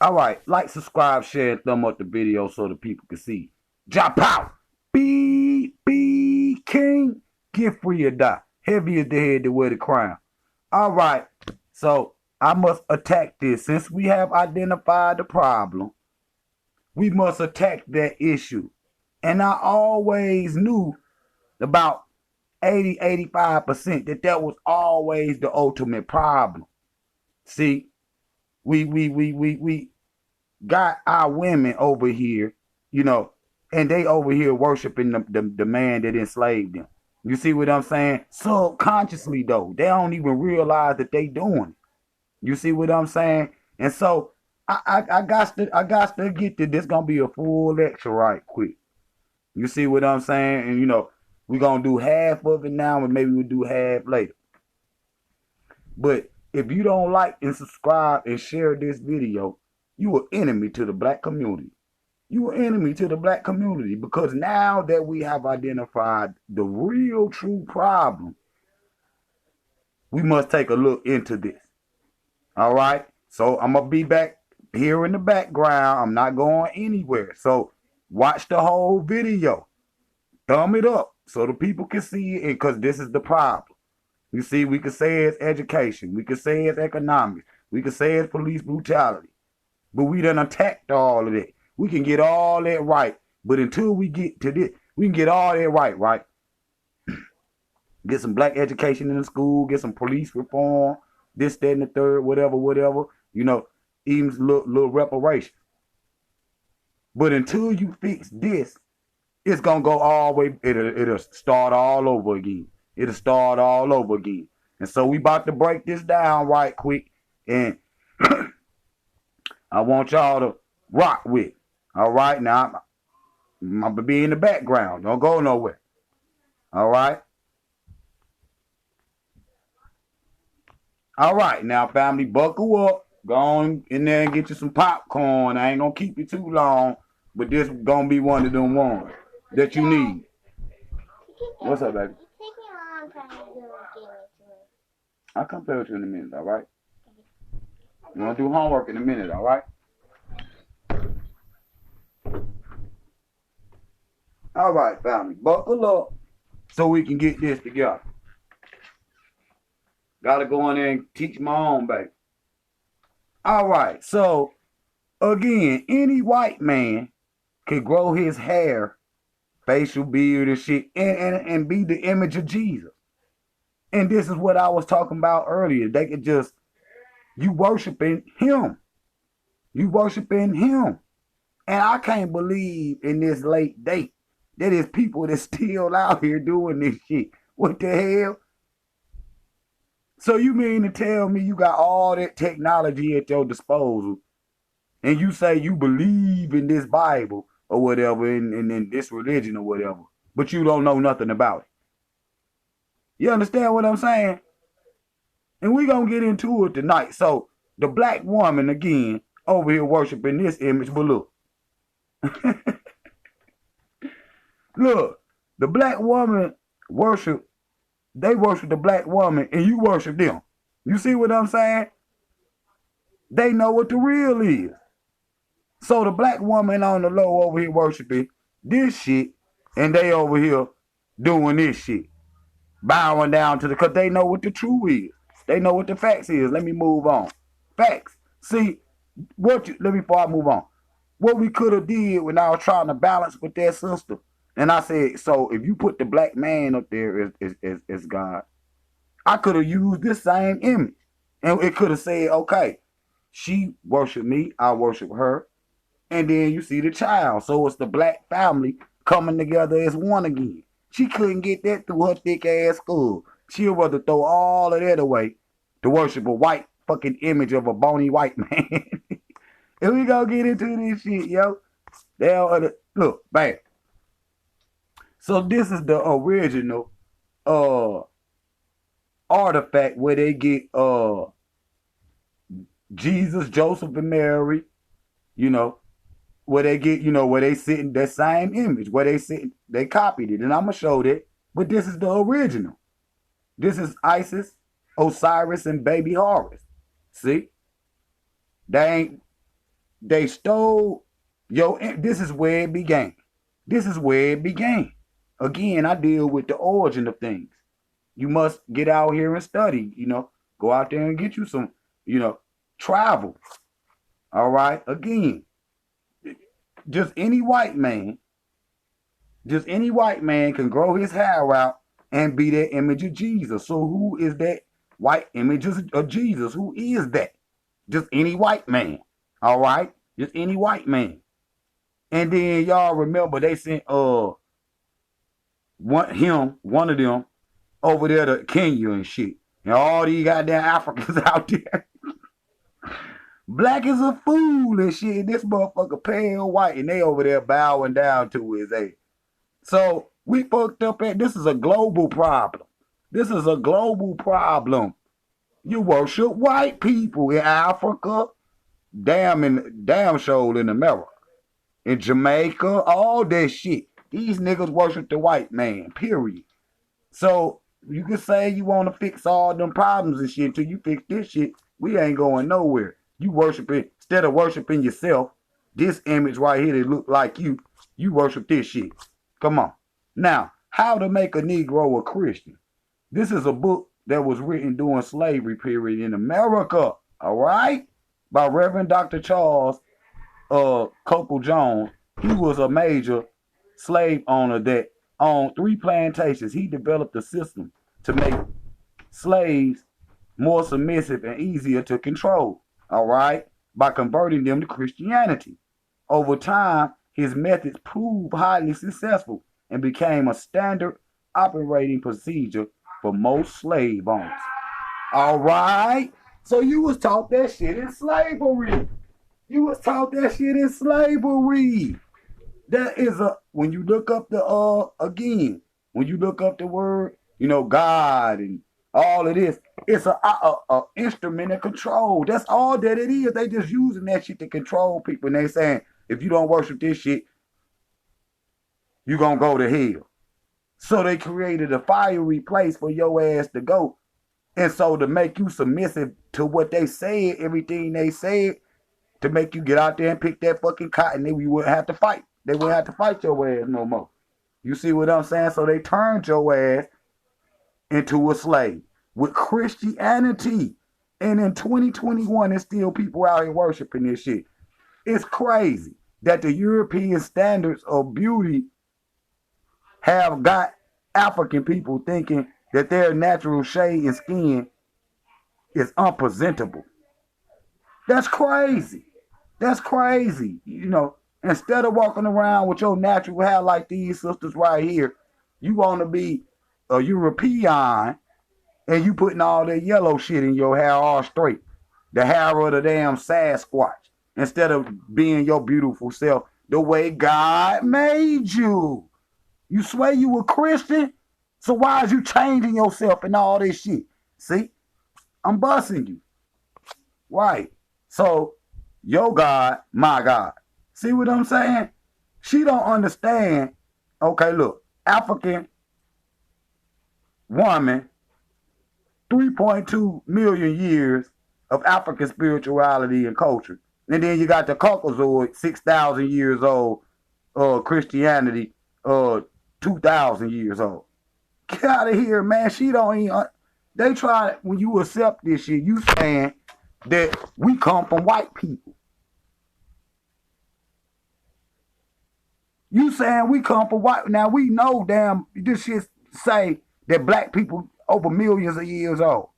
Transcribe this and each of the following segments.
All right, like, subscribe, share, and thumb up the video so the people can see. Drop out. Be king. Get free or die. Heavy is the head that wear the crown. All right, so I must attack this. Since we have identified the problem, we must attack that issue. And I always knew about 85% that was always the ultimate problem. See, we got our women over here, and they over here worshiping the man that enslaved them. You see what I'm saying? Subconsciously though, they don't even realize that they doing it. You see what I'm saying? And so I got to get to this. Gonna be a full lecture right quick. You see what I'm saying? And we're gonna do half of it now, and maybe we'll do half later. But if you don't like and subscribe and share this video, you are enemy to the black community. You are enemy to the black community, because now that we have identified the real true problem, we must take a look into this. All right? So I'm going to be back here in the background. I'm not going anywhere. So watch the whole video. Thumb it up so the people can see it, because this is the problem. You see, we could say it's education. We could say it's economics. We could say it's police brutality. But we done attacked all of that. We can get all that right. But until we get to this, we can get all that right? Get some black education in the school, get some police reform, this, that, and the third, whatever. Even little reparation. But until you fix this, it's going to go all the way, it'll start all over again. It'll start all over again. And so we about to break this down right quick. And I want y'all to rock with it. All right? Now, I'm going to be in the background. Don't go nowhere. All right? All right. Now, family, buckle up. Go on in there and get you some popcorn. I ain't going to keep you too long. But this is going to be one of them ones that you need. What's up, baby? I'll come play with you in a minute, all right? You want to do homework in a minute, all right? All right, family, buckle up so we can get this together. Got to go in there and teach my own, baby. All right, so, again, any white man could grow his hair, facial beard and shit, and be the image of Jesus. And this is what I was talking about earlier. They could just, you worshiping him. You worshiping him. And I can't believe in this late date that there's people that's still out here doing this shit. What the hell? So you mean to tell me you got all that technology at your disposal, and you say you believe in this Bible or whatever, in this religion or whatever, but you don't know nothing about it? You understand what I'm saying? And we're going to get into it tonight. So the black woman, again, over here worshiping this image, but look. Look, the black woman they worship the black woman, and you worship them. You see what I'm saying? They know what the real is. So the black woman on the low over here worshiping this shit, and they over here doing this shit. Bowing down to because they know what the truth is. They know what the facts is. Let me move on. Facts. See, before I move on, what we could have did when I was trying to balance with that sister, and I said, so if you put the black man up there as God, I could have used this same image. And it could have said, okay, she worship me, I worship her. And then you see the child. So it's the black family coming together as one again. She couldn't get that through her thick ass skull. She'd rather throw all of that away to worship a white fucking image of a bony white man. And we gonna get into this shit, yo. Look, bam. So this is the original artifact where they get Jesus, Joseph, and Mary, where they get, where they sit in that same image, where they sit, they copied it. And I'm going to show that. But this is the original. This is Isis, Osiris, and baby Horus. See? They They stole this is where it began. This is where it began. Again, I deal with the origin of things. You must get out here and study, go out there and get you some, travel. All right. Again, just any white man, can grow his hair out and be that image of Jesus. So who is that white image of Jesus? Who is that? Just any white man. All right? Just any white man. And then y'all remember they sent one of them over there to Kenya and shit. And all these goddamn Africans out there. Black as a fool and shit. This motherfucker pale white and they over there bowing down to his ass. So we fucked up this is a global problem. This is a global problem. You worship white people in Africa, damn show in America. In Jamaica, all that shit. These niggas worship the white man, period. So you can say you want to fix all them problems and shit until you fix this shit. We ain't going nowhere. You worshiping, instead of worshiping yourself, this image right here that look like you worship this shit. Come on. Now, how to make a Negro a Christian. This is a book that was written during slavery period in America, all right? By Reverend Dr. Charles Coco Jones. He was a major slave owner that owned 3 plantations. He developed a system to make slaves more submissive and easier to control, all right, by converting them to Christianity. Over time, his methods proved highly successful and became a standard operating procedure for most slave owners. All right? So you was taught that shit in slavery. You was taught that shit in slavery. That is when you look up when you look up the word, God and all of this, it's a instrument of control. That's all that it is. They just using that shit to control people. And they saying, if you don't worship this shit, you're going to go to hell. So they created a fiery place for your ass to go. And so to make you submissive to what they said, everything they said, to make you get out there and pick that fucking cotton, then you wouldn't have to fight. They wouldn't have to fight your ass no more. You see what I'm saying? So they turned your ass into a slave with Christianity. And in 2021, there's still people out here worshiping this shit. It's crazy that the European standards of beauty have got African people thinking that their natural shade and skin is unpresentable. That's crazy. That's crazy. Instead of walking around with your natural hair like these sisters right here, you want to be a European and you putting all that yellow shit in your hair all straight. The hair of the damn Sasquatch. Instead of being your beautiful self the way God made you. You swear you a Christian? So why is you changing yourself and all this shit? See? I'm busting you. Right. So, your God, my God. See what I'm saying? She don't understand. Okay, look. African woman, 3.2 million years of African spirituality and culture. And then you got the Caucasoid, 6,000 years old, Christianity, 2,000 years old. Get out of here, man. She don't even... They try, when you accept this shit, you saying that we come from white people. You saying we come from white... Now, we know, damn, this shit say that black people over millions of years old.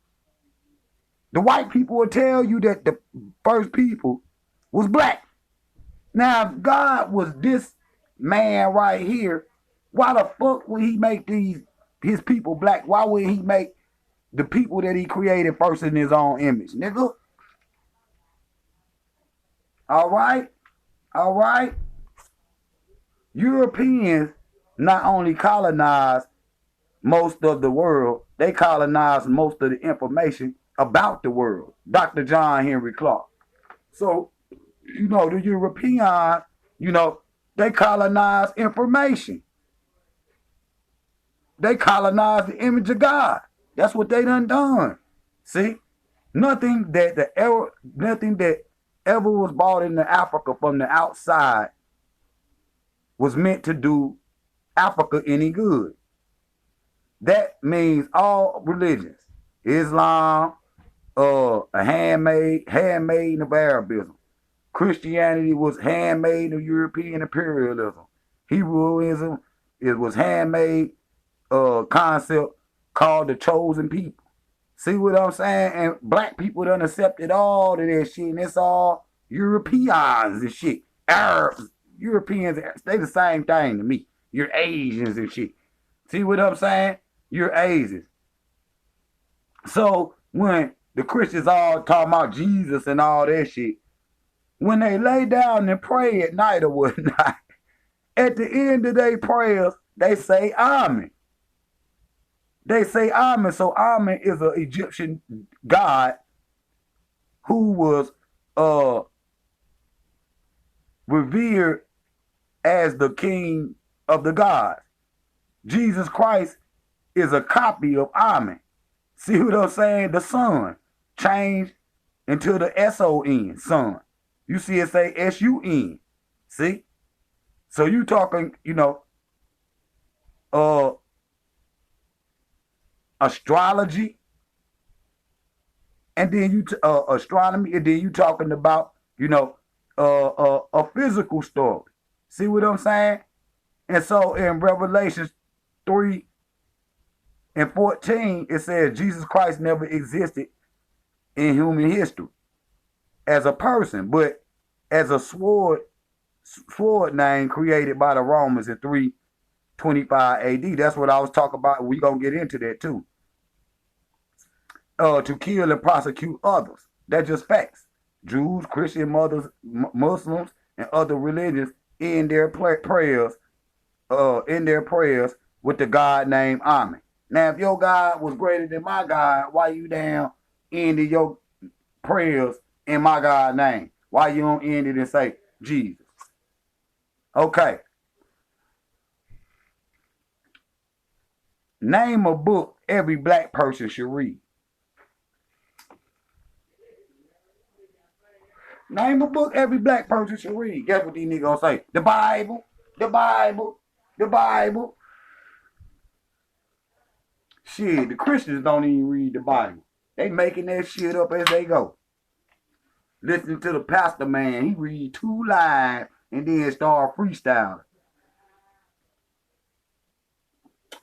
The white people will tell you that the first people was black. Now, if God was this man right here, why the fuck would he make his people black? Why would he make the people that he created first in his own image, nigga? All right? All right? Europeans not only colonized most of the world, they colonized most of the information about the world. Dr. John Henry Clark. So, the Europeans, they colonized information. They colonized the image of God. That's what they done. See? Nothing that ever was brought into Africa from the outside was meant to do Africa any good. That means all religions, Islam, a handmade of Arabism. Christianity was handmade of European imperialism. Hebrewism, it was handmade concept called the chosen people. See what I'm saying? And black people done accepted all of that shit, and it's all Europeans and shit. Arabs, Europeans, they the same thing to me. You're Asians and shit. See what I'm saying? You're Asians. So when the Christians all talking about Jesus and all that shit, when they lay down and pray at night or whatnot, at the end of their prayers, they say Amen. They say Amen. So Amen is an Egyptian god who was revered as the king of the gods. Jesus Christ is a copy of Amen. See what I'm saying? The sun changed into the S-O-N, sun. You see it say S-U-N. See? So you talking, astrology, and then astronomy, and then you talking about, a physical story. See what I'm saying? And so in Revelation 3:14, it says Jesus Christ never existed in human history as a person, but as a sword name created by the Romans in 325 AD. That's what I was talking about. We're going to get into that too. To kill and prosecute others. That's just facts. Jews, Christian Muslims, and other religions in their prayers with the God named Amen. Now, if your God was greater than my God, why you down ending your prayers in my God's name? Why you don't end it and say Jesus? Okay. Name a book every black person should read. Name a book every black person should read. Guess what these niggas gonna say? The Bible, the Bible, the Bible. Shit, the Christians don't even read the Bible. They making that shit up as they go. Listen to the pastor man. He read 2 lines and then start freestyling.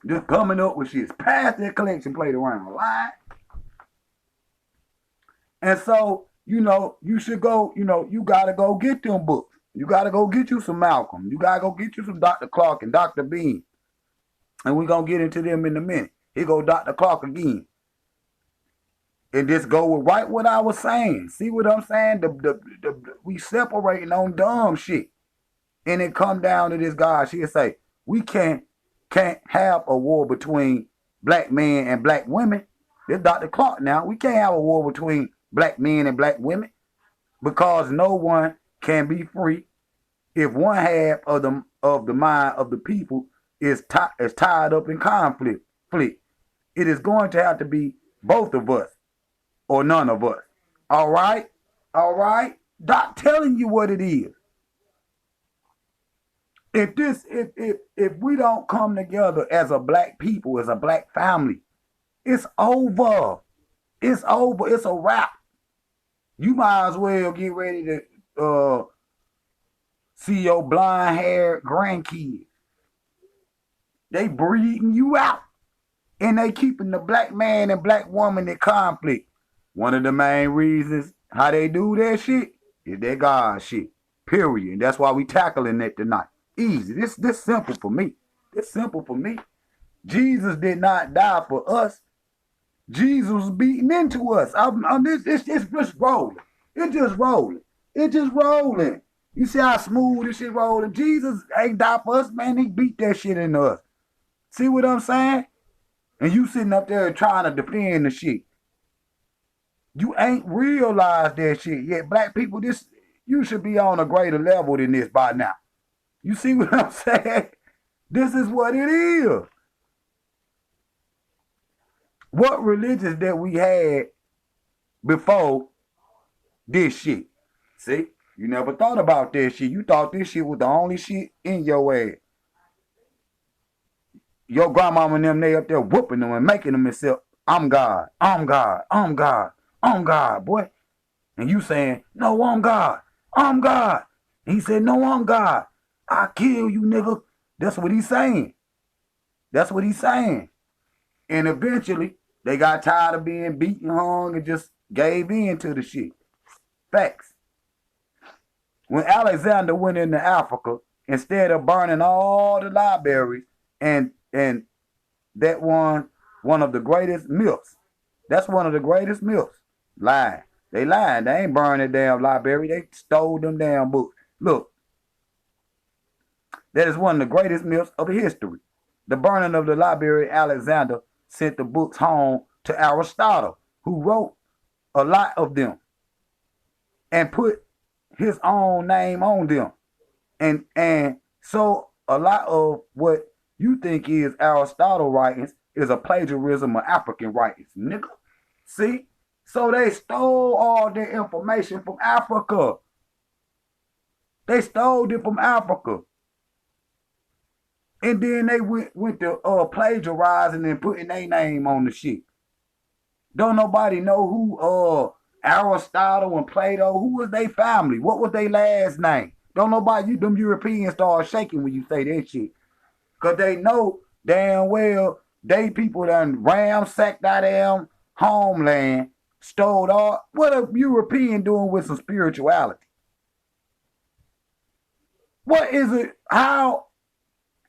Just coming up with shit. Pass that collection plate around. Right? And so, you should go, you got to go get them books. You got to go get you some Malcolm. You got to go get you some Dr. Clark and Dr. Bean. And we're going to get into them in a minute. Here go Dr. Clark again. And just go with right what I was saying. See what I'm saying? We separating on dumb shit. And it come down to this guy. She'll say, we can't have a war between black men and black women. This Dr. Clark now. We can't have a war between black men and black women because no one can be free if one half of the mind of the people is tied up in conflict. It is going to have to be both of us or none of us. All right? All right? Doc telling you what it is. If we don't come together as a black people, as a black family, it's over. It's over. It's a wrap. You might as well get ready to see your blonde-haired grandkids. They breeding you out. And they keeping the black man and black woman in conflict. One of the main reasons how they do that shit is that God shit. Period. And that's why we tackling it tonight. Easy. This simple for me. It's simple for me. Jesus did not die for us. Jesus was beaten into us. It's just rolling. It's just rolling. It's just rolling. You see how smooth this shit rolling? Jesus ain't died for us, man. He beat that shit into us. See what I'm saying? And you sitting up there trying to defend the shit. You ain't realized that shit yet. Black people, you should be on a greater level than this by now. You see what I'm saying? This is what it is. What religions that we had before this shit? See? You never thought about this shit. You thought this shit was the only shit in your ass. Your grandmama and them, they up there whooping them and making them themselves, I'm God, I'm God, I'm God, I'm God, boy. And you saying, no, I'm God, I'm God. And he said, no, I'm God. I kill you, nigga. That's what he's saying. That's what he's saying. And eventually, they got tired of being beaten, hung, and just gave in to the shit. Facts. When Alexander went into Africa, instead of burning all the libraries and that one of the greatest myths. That's one of the greatest myths. Lying. They lied. They ain't burning the damn library. They stole them damn books. Look, that is one of the greatest myths of history. The burning of the library, Alexander sent the books home to Aristotle, who wrote a lot of them and put his own name on them. And so a lot of what you think is Aristotle writings is a plagiarism of African writings, nigga. See? So they stole all their information from Africa. They stole it from Africa. And then they went to plagiarizing and putting their name on the shit. Don't nobody know who Aristotle and Plato, who was their family? What was their last name? Don't nobody, them Europeans start shaking when you say that shit. Because they know damn well they people done ransacked that damn homeland, stole all. What a European doing with some spirituality? What is it? How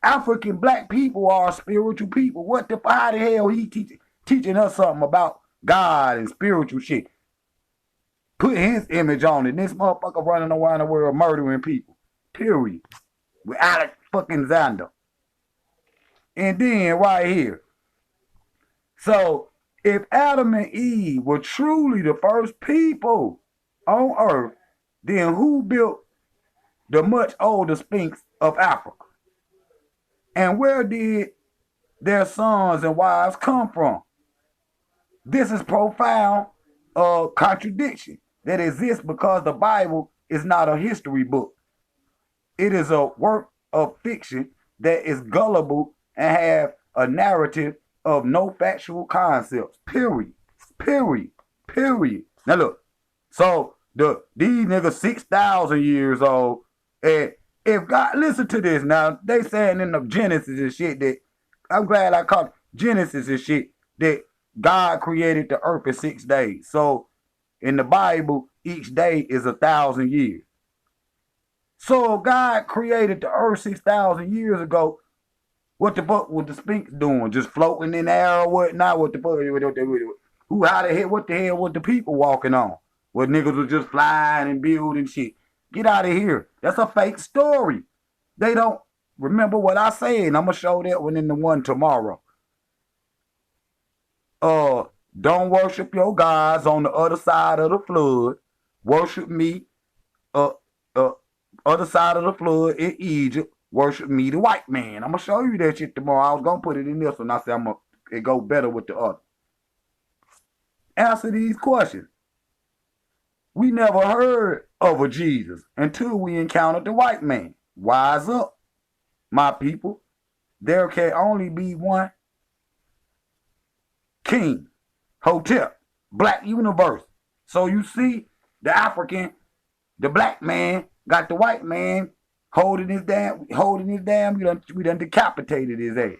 African black people are spiritual people? How the hell he teaching us something about God and spiritual shit? Put his image on it. This motherfucker running around the world murdering people. Period. With Alex fucking Xander. And then right here. So if Adam and Eve were truly the first people on earth, then who built the much older Sphinx of Africa? And where did their sons and wives come from? This is profound contradiction that exists because the Bible is not a history book. It is a work of fiction that is gullible and have a narrative of no factual concepts. Period. Period. Period. Now look, so these niggas 6,000 years old, and if God, listen to this now, they saying in the Genesis and shit that, I'm glad I caught Genesis and shit, that God created the earth in 6 days. So in the Bible, each day is 1,000 years. So God created the earth 6,000 years ago. What the fuck was the Sphinx doing? Just floating in the air or whatnot? What the fuck? What the hell was the people walking on? What niggas was just flying and building shit. Get out of here. That's a fake story. They don't remember what I said. And I'm going to show that one in the one tomorrow. Don't worship your gods on the other side of the flood. Worship me, other side of the flood in Egypt. Worship me, the white man. I'm going to show you that shit tomorrow. I was going to put it in this one. I said it go better with the other. Answer these questions. We never heard of a Jesus until we encountered the white man. Wise up, my people. There can only be one king. Hotep. Black universe. So you see, the black man got the white man holding his damn, we done decapitated his ass.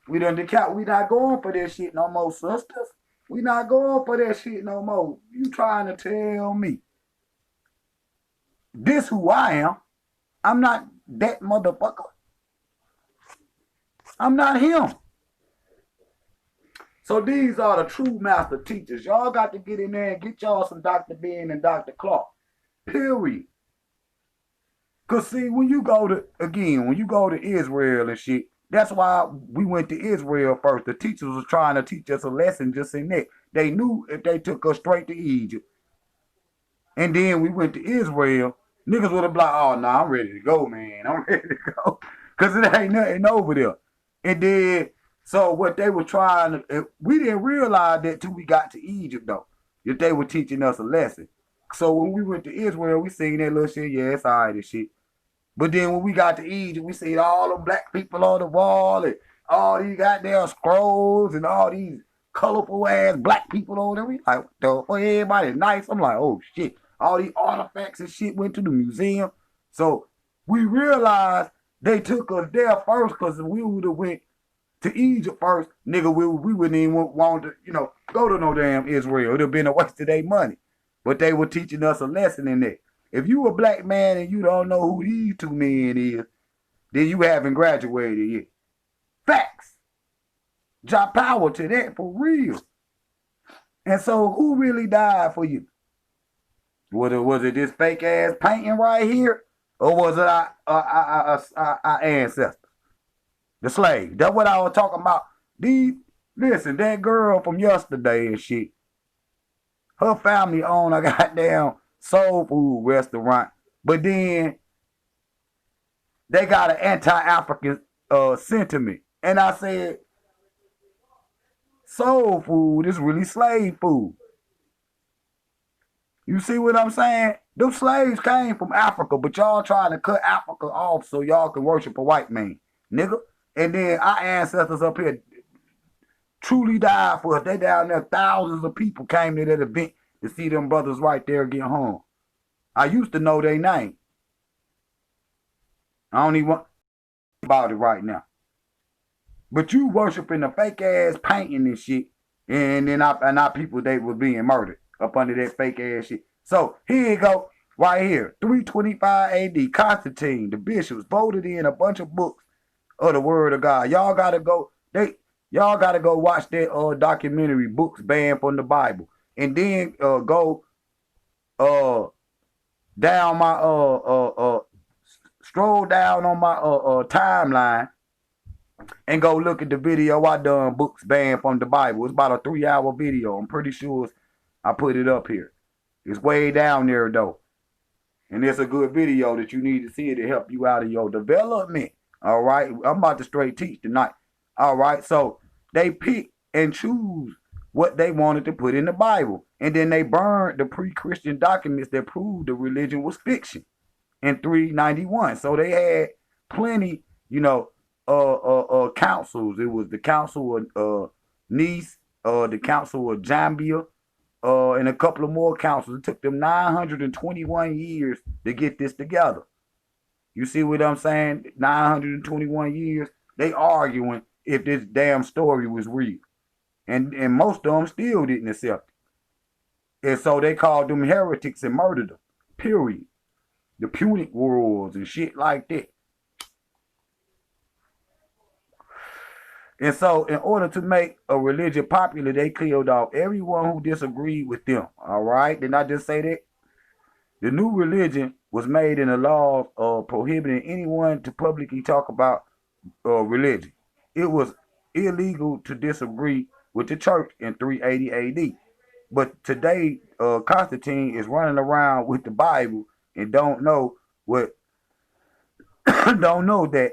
We not going for that shit no more, sisters. We not going for that shit no more. You trying to tell me this who I am? I'm not that motherfucker. I'm not him. So these are the true master teachers. Y'all got to get in there and get y'all some Dr. Ben and Dr. Clark. Period. Because see, when you go to Israel and shit, that's why we went to Israel first. The teachers was trying to teach us a lesson just in that. They knew if they took us straight to Egypt, and then we went to Israel, niggas would have been like, oh, nah, I'm ready to go, man. I'm ready to go. Because it ain't nothing over there. And then, so what they were trying to, we didn't realize that till we got to Egypt, though, that they were teaching us a lesson. So when we went to Israel, we seen that little shit. Yeah, it's all right and shit. But then when we got to Egypt, we seen all the black people on the wall and all these goddamn scrolls and all these colorful ass black people over there. We like, what the fuck? Everybody nice. I'm like, oh shit. All these artifacts and shit went to the museum. So we realized they took us there first because we would have went to Egypt first, nigga, we wouldn't even want to, go to no damn Israel. It would have been a waste of their money. But they were teaching us a lesson in that. If you a black man and you don't know who these two men is, then you haven't graduated yet. Facts. Drop power to that for real. And so who really died for you? Was it this fake ass painting right here? Or was it our ancestors? The slave. That's what I was talking about. Listen, that girl from yesterday and shit, her family owned a goddamn soul food restaurant, but then they got an anti-African sentiment. And I said, soul food is really slave food. You see what I'm saying? Those slaves came from Africa, but y'all trying to cut Africa off so y'all can worship a white man, nigga. And then our ancestors up here truly died for us. They down there, thousands of people came to that event to see them brothers right there get hung. I used to know their name. I don't even want about it right now. But you worshiping a fake ass painting and shit, and then our people, they were being murdered up under that fake ass shit. So here you go, right here, 325 AD, Constantine, the bishops voted in a bunch of books of the word of God. Y'all gotta go watch that documentary, Books Banned from the Bible. And then go down my stroll down on my timeline and go look at the video I done, Books Banned from the Bible. It's about a 3-hour video. I'm pretty sure I put it up here. It's way down there though. And it's a good video that you need to see to help you out of your development. All right, I'm about to straight teach tonight. All right, so they pick and choose what they wanted to put in the Bible. And then they burned the pre-Christian documents that proved the religion was fiction in 391. So they had plenty, councils. It was the Council of Nice, the Council of Zambia, and a couple of more councils. It took them 921 years to get this together. You see what I'm saying? 921 years. They arguing if this damn story was real. And most of them still didn't accept it. And so they called them heretics and murdered them. Period. The Punic Wars and shit like that. And so in order to make a religion popular, they killed off everyone who disagreed with them. All right? Didn't I just say that? The new religion was made in a law prohibiting anyone to publicly talk about religion. It was illegal to disagree with the church in 380 AD. But today, Constantine is running around with the Bible and don't know that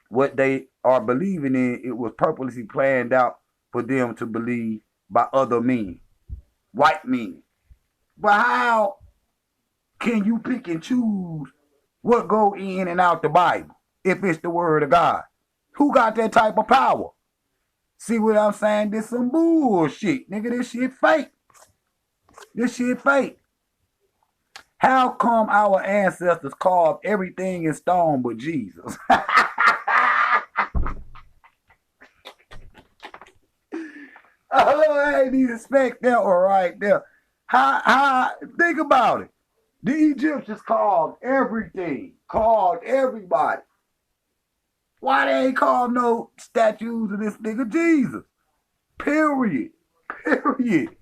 what they are believing in, it was purposely planned out for them to believe by other men, white men. But how can you pick and choose what go in and out the Bible if it's the word of God? Who got that type of power? See what I'm saying? This some bullshit. Nigga, this shit fake. This shit fake. How come our ancestors carved everything in stone but Jesus? Oh, I ain't even expect that one right there. How, think about it. The Egyptians carved everything, carved everybody. Why they ain't carved no statues of this nigga Jesus? Period. Period.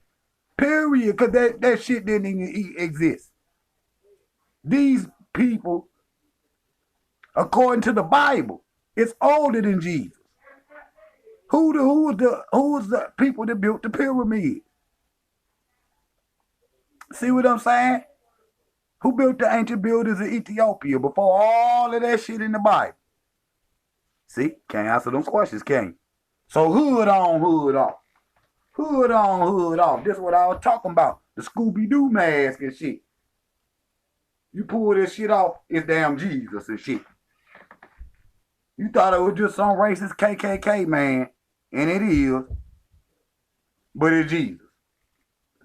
Period. Because that shit didn't even exist. These people, according to the Bible, it's older than Jesus. Who was the people that built the pyramid? See what I'm saying? Who built the ancient buildings in Ethiopia before all of that shit in the Bible? See, can't answer them questions, can you? So hood on, hood off. Hood on, hood off. This is what I was talking about. the Scooby-Doo mask and shit. You pull this shit off, it's damn Jesus and shit. You thought it was just some racist KKK man, and it is, but it's Jesus.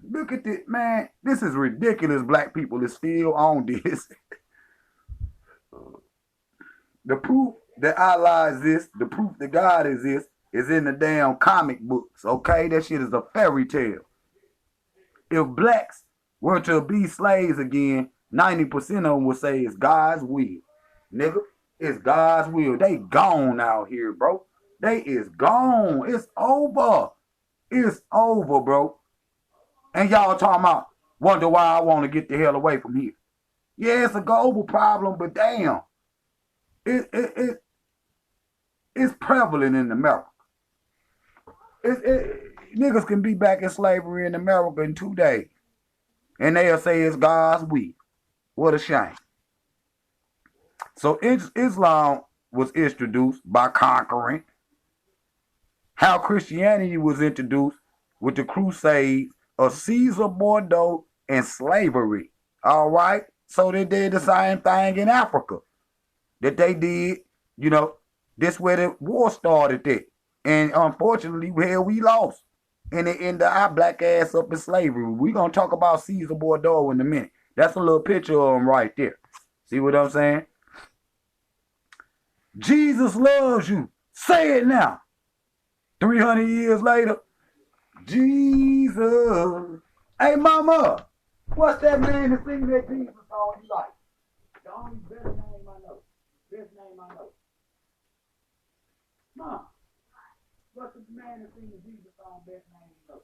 Look at this, man. This is ridiculous. Black people is still on this. The proof that Allah exists, the proof that God exists, is in the damn comic books, okay? That shit is a fairy tale. If blacks were to be slaves again, 90% of them would say it's God's will. Nigga, it's God's will. They gone out here, bro. They is gone. It's over. It's over, bro. And y'all talking about, wonder why I want to get the hell away from here. Yeah, it's a global problem, but damn. It's prevalent in America. Niggas can be back in slavery in America in 2 days. And they'll say it's God's will. What a shame. So Islam was introduced by conquering. How Christianity was introduced with the Crusades of Caesar Bordeaux and slavery. All right? So they did the same thing in Africa. That they did, you know, this where the war started there. And unfortunately, hell, we lost. And it ended our black ass up in slavery. We're going to talk about Caesar Bordeaux in a minute. That's a little picture of him right there. See what I'm saying? Jesus loves you. Say it now. 300 years later, Jesus. Hey, mama, what's that man that sings that Jesus song you like? The only better name I know. Best name I know. Mom, what's the man that sings the Jesus song best name you know?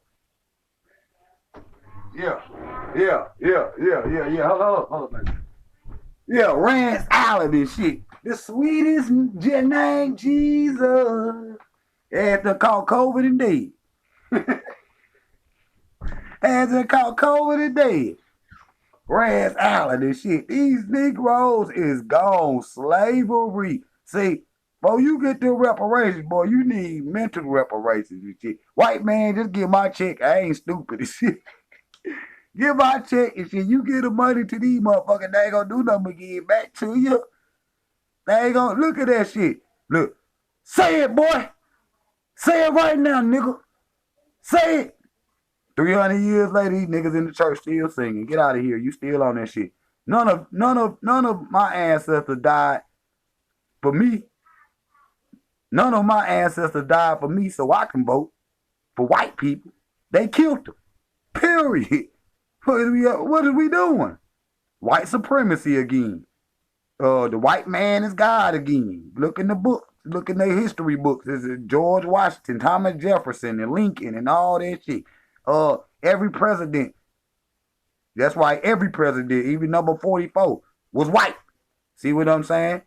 Yeah. Hold on. Yeah, Rance Island and shit. The sweetest name, Jesus. After caught COVID and dead. After caught COVID and dead. Rance Island and shit. These Negroes is gone. Slavery. See, before you get to reparations, boy, you need mental reparations and shit. White man, just give my check. I ain't stupid and shit. Give my check and shit. You give the money to these motherfuckers, they ain't gonna do nothing but give it back to you. They ain't gonna look at that shit. Look. Say it, boy. Say it right now, nigga. Say it. 300 years later, these niggas in the church still singing. Get out of here. You still on that shit. None of my ancestors died for me. None of my ancestors died for me so I can vote for white people. They killed them. Period. What are we doing? White supremacy again. The white man is God again. Look in the book. Look in their history books. This is George Washington, Thomas Jefferson, and Lincoln, and all that shit. Every president. That's why every president, even number 44, was white. See what I'm saying?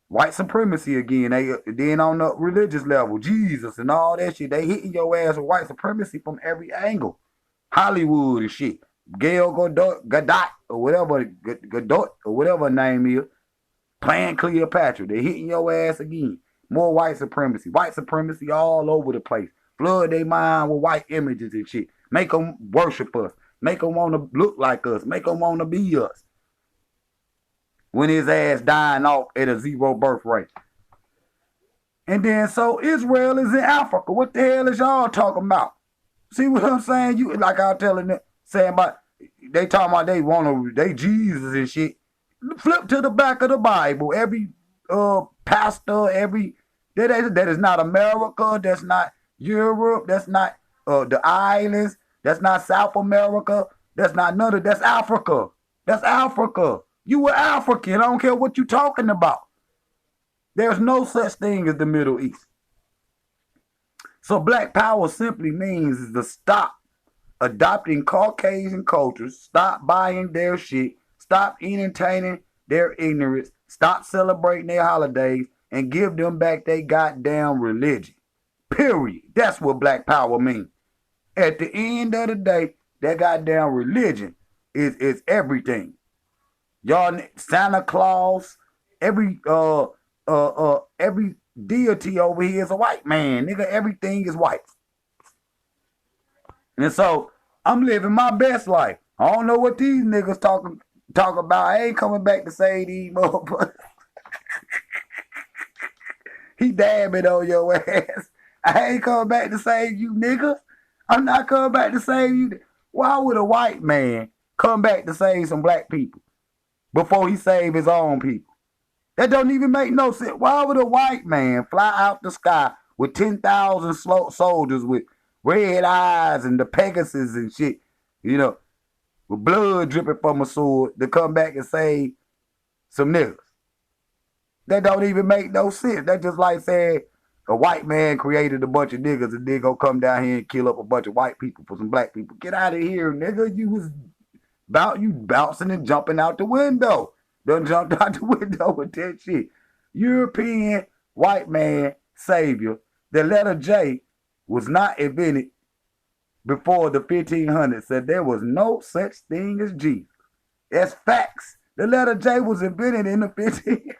White supremacy again. Then on the religious level, Jesus and all that shit. They hitting your ass with white supremacy from every angle. Hollywood and shit. Gail Gadot or whatever, Gadot or whatever her name is, playing Cleopatra. They hitting your ass again. More white supremacy. White supremacy all over the place. Flood their mind with white images and shit. Make them worship us. Make them want to look like us. Make them want to be us. When his ass dying off at a 0 birth rate. And then so Israel is in Africa. What the hell is y'all talking about? See what I'm saying? You like I was telling them, saying about they talking about they Jesus and shit. Flip to the back of the Bible. Every pastor, that is not America. That's not Europe. That's not the islands. That's not South America. That's not none of that's Africa. That's Africa. You were African. I don't care what you talking about. There's no such thing as the Middle East. So black power simply means is to stop adopting Caucasian cultures, stop buying their shit, stop entertaining their ignorance, stop celebrating their holidays, and give them back their goddamn religion. Period. That's what black power means. At the end of the day, that goddamn religion is everything. Y'all, Santa Claus, every deity over here is a white man. Nigga, everything is white. And so I'm living my best life. I don't know what these niggas talk about. I ain't coming back to save these motherfuckers. He dabbing on your ass. I ain't coming back to save you niggas. I'm not coming back to save you. Why would a white man come back to save some black people before he save his own people? That don't even make no sense. Why would a white man fly out the sky with 10,000 soldiers with red eyes and the Pegasus and shit, you know, with blood dripping from a sword to come back and save some niggas? That don't even make no sense. That's just like saying a white man created a bunch of niggas and then go come down here and kill up a bunch of white people for some black people. Get out of here, nigga. You bouncing and jumping out the window. Done jumped out the window with that shit. European white man savior. The letter J was not invented before the 1500s. Said there was no such thing as Jesus. That's facts. The letter J was invented in the 1500s.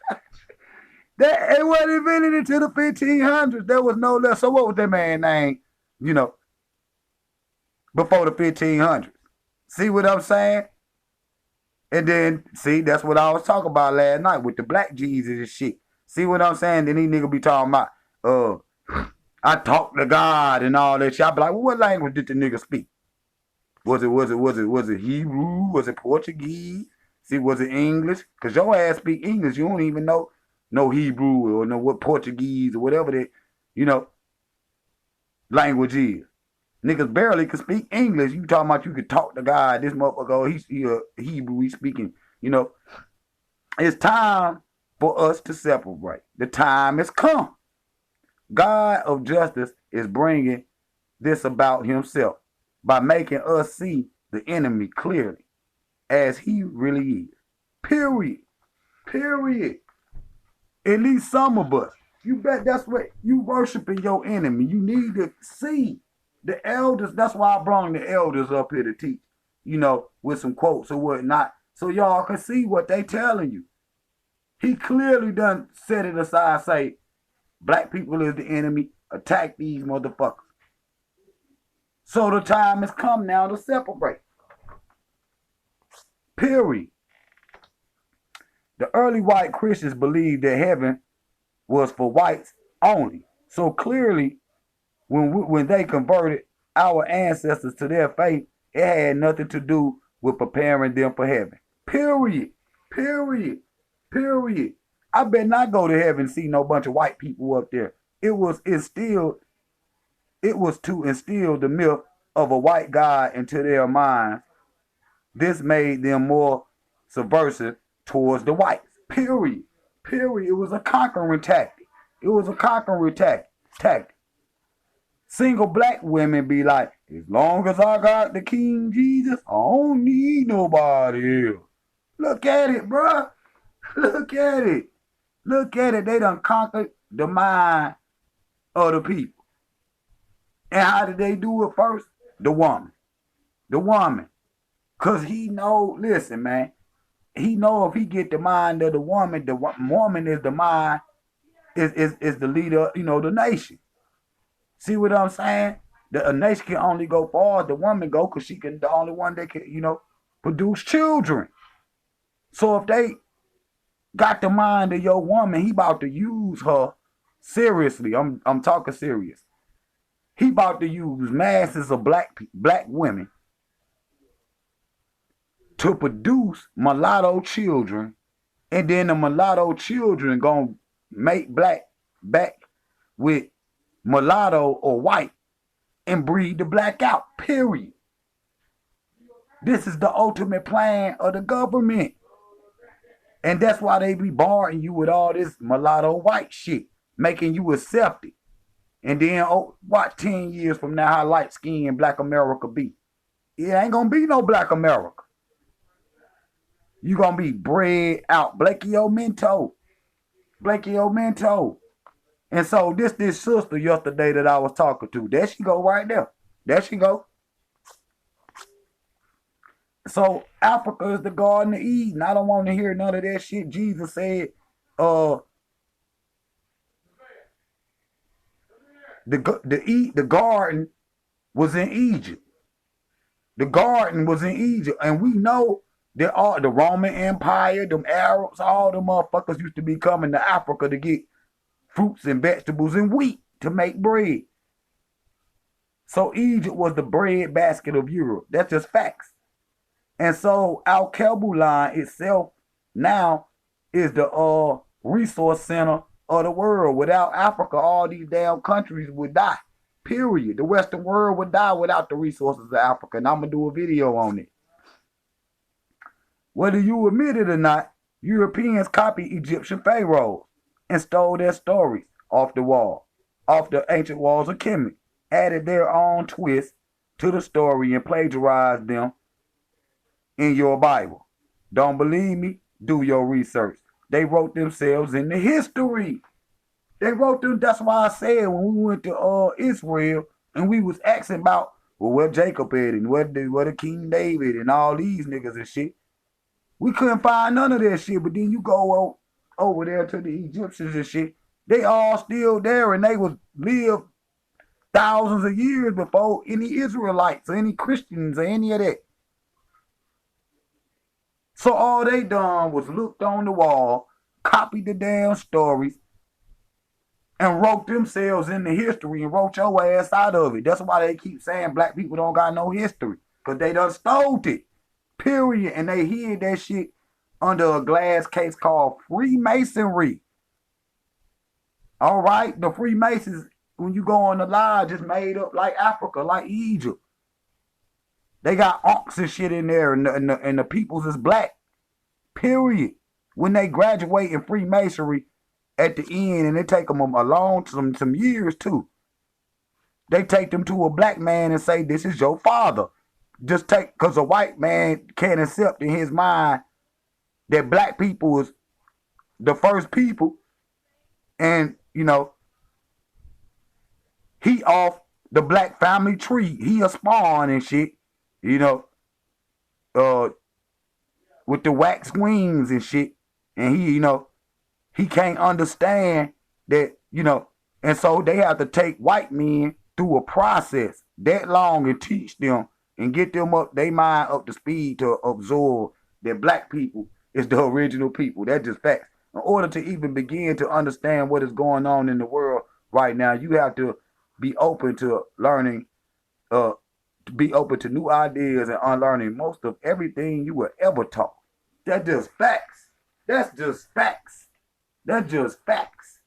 It wasn't invented until the 1500s. There was no letter. So what was that man's name, before the 1500s? See what I'm saying? And then, see, that's what I was talking about last night with the black Jesus and shit. See what I'm saying? Then these niggas be talking about, I talk to God and all that shit. I be like, well, what language did the nigga speak? Was it Hebrew? Was it Portuguese? See, was it English? Because your ass speak English. You don't even know no Hebrew or know what Portuguese or whatever that, language is. Niggas barely can speak English. You talking about you could talk to God. This motherfucker, he Hebrew, he speaking, It's time for us to separate. The time has come. God of justice is bringing this about himself by making us see the enemy clearly as he really is. Period. Period. At least some of us. You bet that's what you worshiping your enemy. You need to see the elders. That's why I brought the elders up here to teach, with some quotes or whatnot, so y'all can see what they telling you. He clearly done set it aside, say, black people is the enemy, attack these motherfuckers. So the time has come now to separate. Period. The early white Christians believed that heaven was for whites only. So clearly, when they converted our ancestors to their faith, it had nothing to do with preparing them for heaven. Period. Period. Period. I better not go to heaven and see no bunch of white people up there. It was to instill the myth of a white God into their minds. This made them more subversive towards the whites. Period. Period. It was a conquering tactic. It was a conquering tactic. Single black women be like, as long as I got the King Jesus, I don't need nobody else. Look at it, bruh. Look at it. Look at it. They done conquered the mind of the people. And how did they do it first? The woman. The woman. Because he know, listen, man, he know if he get the mind of the woman is the mind, is the leader, the nation. See what I'm saying? A nation can only go far as the woman go because she can the only one that can, produce children. So if they got the mind of your woman, he about to use her seriously. I'm talking serious. He about to use masses of black women to produce mulatto children, and then the mulatto children gonna make black back with mulatto or white and breed the black out. Period. This is the ultimate plan of the government. And that's why they be barring you with all this mulatto white shit, making you accept it. And then watch 10 years from now how light-skinned black America be. It ain't gonna be no black America. You gonna be bred out. Blakey Mento. And so this sister yesterday that I was talking to, there she go right there. There she go. So Africa is the Garden of Eden. I don't want to hear none of that shit. Jesus said, the garden was in Egypt. The garden was in Egypt. And we know that all the Roman Empire, them Arabs, all them motherfuckers used to be coming to Africa to get fruits and vegetables and wheat to make bread. So Egypt was the bread basket of Europe. That's just facts. And so Al Line itself now is the resource center of the world. Without Africa, all these damn countries would die. Period. The Western world would die without the resources of Africa. And I'm going to do a video on it. Whether you admit it or not, Europeans copied Egyptian pharaohs and stole their stories off the wall, off the ancient walls of Kemet, added their own twist to the story and plagiarized them in your Bible. Don't believe me? Do your research. They wrote themselves in the history. They wrote them. That's why I said when we went to Israel and we was asking about, well, where Jacob at and where the King David and all these niggas and shit. We couldn't find none of that shit. But then you go over there to the Egyptians and shit. They all still there and they was live thousands of years before any Israelites or any Christians or any of that. So all they done was looked on the wall, copied the damn stories, and wrote themselves in the history and wrote your ass out of it. That's why they keep saying black people don't got no history. Because they done stole it. Period. And they hid that shit under a glass case called Freemasonry. All right? The Freemasons, when you go on the lodge, it's made up like Africa, like Egypt. They got unks and shit in there, and the peoples is black. Period. When they graduate in Freemasonry at the end, and they take them along some years too, they take them to a black man and say, this is your father. Just take, because a white man can't accept in his mind that black people was the first people, and, you know, he off the black family tree. He a spawn and shit, you know, with the wax wings and shit. And he, you know, he can't understand that, you know, and so they have to take white men through a process that long and teach them and get them up, their mind up to speed to absorb that black people is the original people. That's just facts. In order to even begin to understand what is going on in the world right now, you have to be open to learning, to be open to new ideas and unlearning most of everything you were ever taught. That's just facts. That's just facts. That's just facts.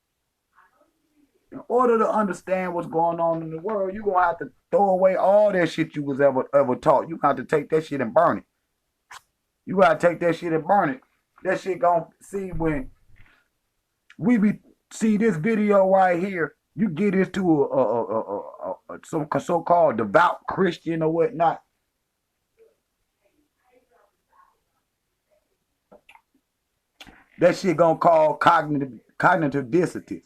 In order to understand what's going on in the world, you're going to have to throw away all that shit you was ever taught. You got to take that shit and burn it. You got to take that shit and burn it. That shit going to see when we see this video right here, you get this to some so-called devout Christian or whatnot. That shit gonna call cognitive dissonance,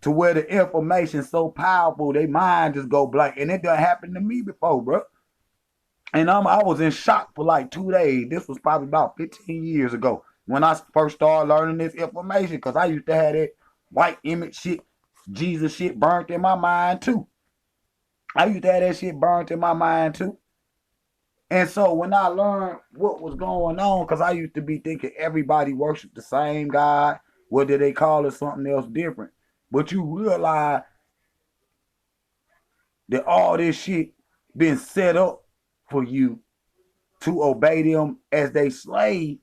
to where the information so powerful, they mind just go blank. And it done happened to me before, bro. And I was in shock for like 2 days. This was probably about 15 years ago when I first started learning this information, because I used to have that white image shit, Jesus shit burnt in my mind too. I used to have that shit burnt in my mind too. And so when I learned what was going on, because I used to be thinking everybody worshiped the same God, whether they call it something else different. But you realize that all this shit been set up for you to obey them as they slave,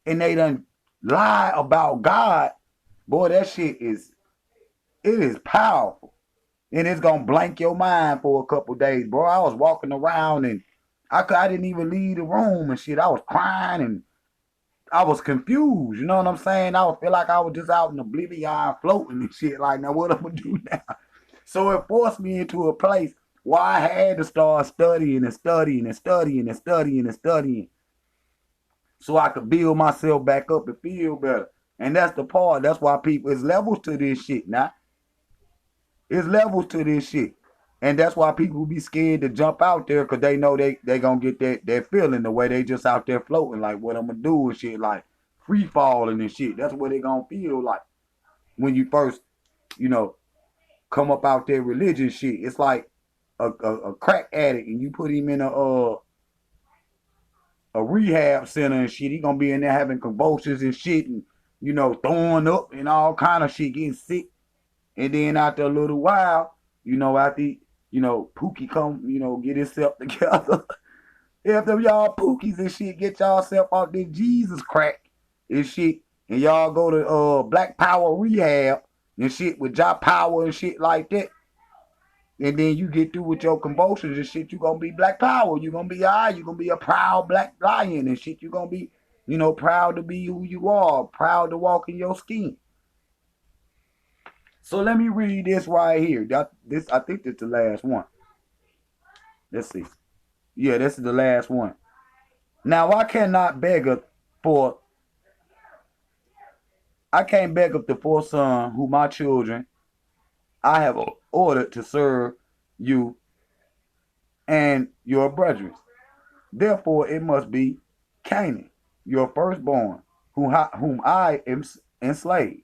and they done lie about God. Boy, that shit is powerful. And it's gonna blank your mind for a couple days, bro. I was walking around and I didn't even leave the room and shit. I was crying and I was confused. You know what I'm saying? I would feel like I was just out in oblivion floating and shit. Like, now what I'm gonna do now? So it forced me into a place where I had to start studying and studying and studying and studying and studying, so I could build myself back up and feel better. And that's the part. That's why people, it's levels to this shit now. It's levels to this shit. And that's why people be scared to jump out there, because they know they going to get that feeling the way they just out there floating, like what I'm going to do and shit, like free falling and shit. That's what they going to feel like when you first, you know, come up out there religion shit. It's like a crack addict and you put him in a rehab center and shit, he gonna be in there having convulsions and shit and throwing up and all kind of shit, getting sick. And then after a little while, after Pookie come, get himself together. After y'all Pookies and shit, get y'all self out this Jesus crack and shit, and y'all go to Black Power rehab and shit with Jaw Power and shit like that. And then you get through with your convulsions and shit, you gonna be Black Power. You gonna be alright. You gonna be a proud black lion and shit. You gonna be, proud to be who you are, proud to walk in your skin. So let me read this right here. I think this is the last one. Let's see. Yeah, this is the last one. Now I cannot beg for. I can't beg of the four sons who my children I have ordered to serve you and your brethren. Therefore, it must be Canaan, your firstborn, whom I am enslaved.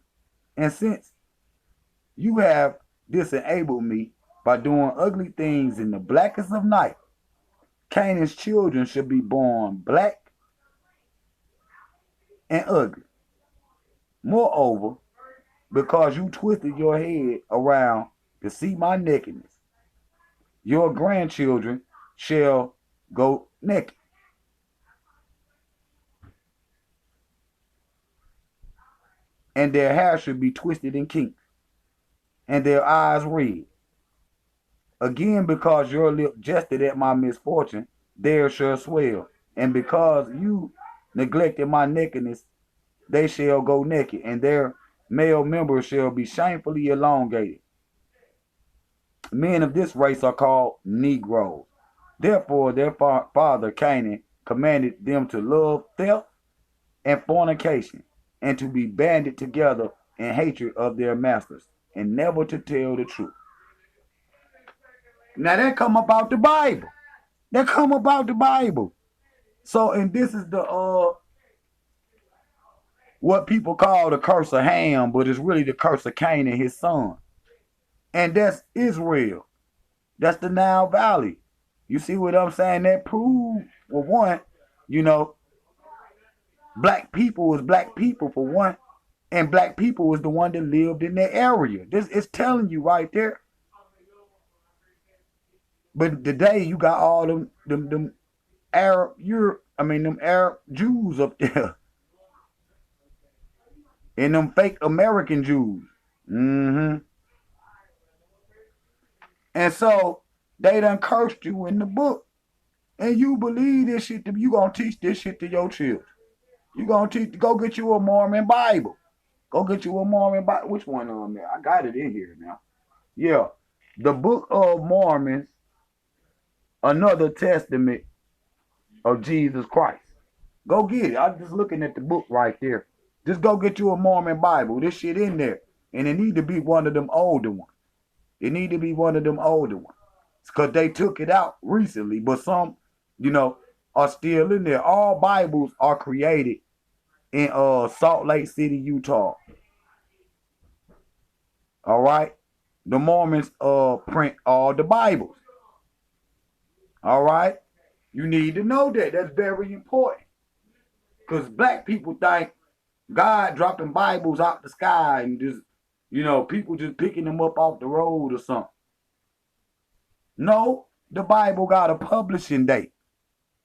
And since you have disenabled me by doing ugly things in the blackest of night, Canaan's children should be born black and ugly. Moreover, because you twisted your head around to see my nakedness, your grandchildren shall go naked. And their hair should be twisted and kinked, and their eyes red. Again, because your lip jested at my misfortune, theirs shall swell. And because you neglected my nakedness, they shall go naked, and their male members shall be shamefully elongated. Men of this race are called Negroes. Therefore, their father Canaan commanded them to love theft and fornication, and to be banded together in hatred of their masters, and never to tell the truth. Now that come about the Bible. That come about the Bible. So, and this is the what people call the curse of Ham, but it's really the curse of Cain and his son. And that's Israel. That's the Nile Valley. You see what I'm saying? That proves, for one, black people was black people for one, and black people was the one that lived in that area. This is telling you right there. But today you got all them Arab them Arab Jews up there. And them fake American Jews. Mm-hmm. And so they done cursed you in the book. And you believe this shit, you gonna teach this shit to your children. You gonna go get you a Mormon Bible. Go get you a Mormon Bible. Which one on there? I got it in here now. Yeah. The Book of Mormons, another testament of Jesus Christ. Go get it. I'm just looking at the book right there. Just go get you a Mormon Bible. This shit in there. And it need to be one of them older ones. It need to be one of them older ones. Because they took it out recently. But some, are still in there. All Bibles are created in Salt Lake City, Utah. All right? The Mormons print all the Bibles. All right? You need to know that. That's very important. Because black people think God dropping Bibles out the sky and just, people just picking them up off the road or something. No, the Bible got a publishing date.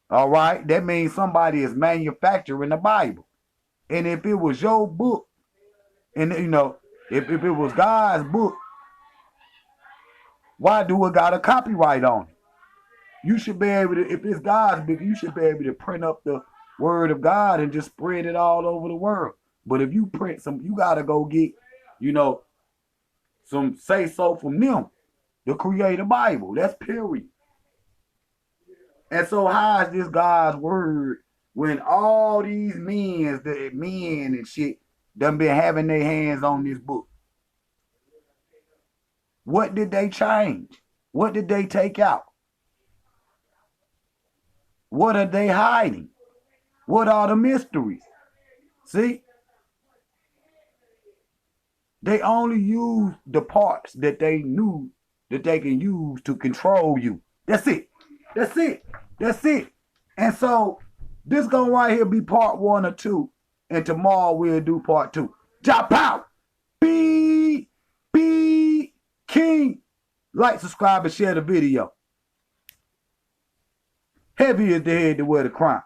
All right? That means somebody is manufacturing the Bible. And if it was your book, and if it was God's book, why do it got a copyright on it? You should be able to, if it's God's book, you should be able to print up the word of God and just spread it all over the world. But if you print some, you got to go get, some say-so from them to create a Bible. That's period. And so how is this God's word when all these men and shit done been having their hands on this book? What did they change? What did they take out? What are they hiding? What are the mysteries? See? They only used the parts that they knew that they can use to control you. That's it. That's it. That's it. And so this gonna right here be part 1 or 2. And tomorrow we'll do part 2. Jump out. Be king. Like, subscribe, and share the video. Heavy is the head to wear the crown.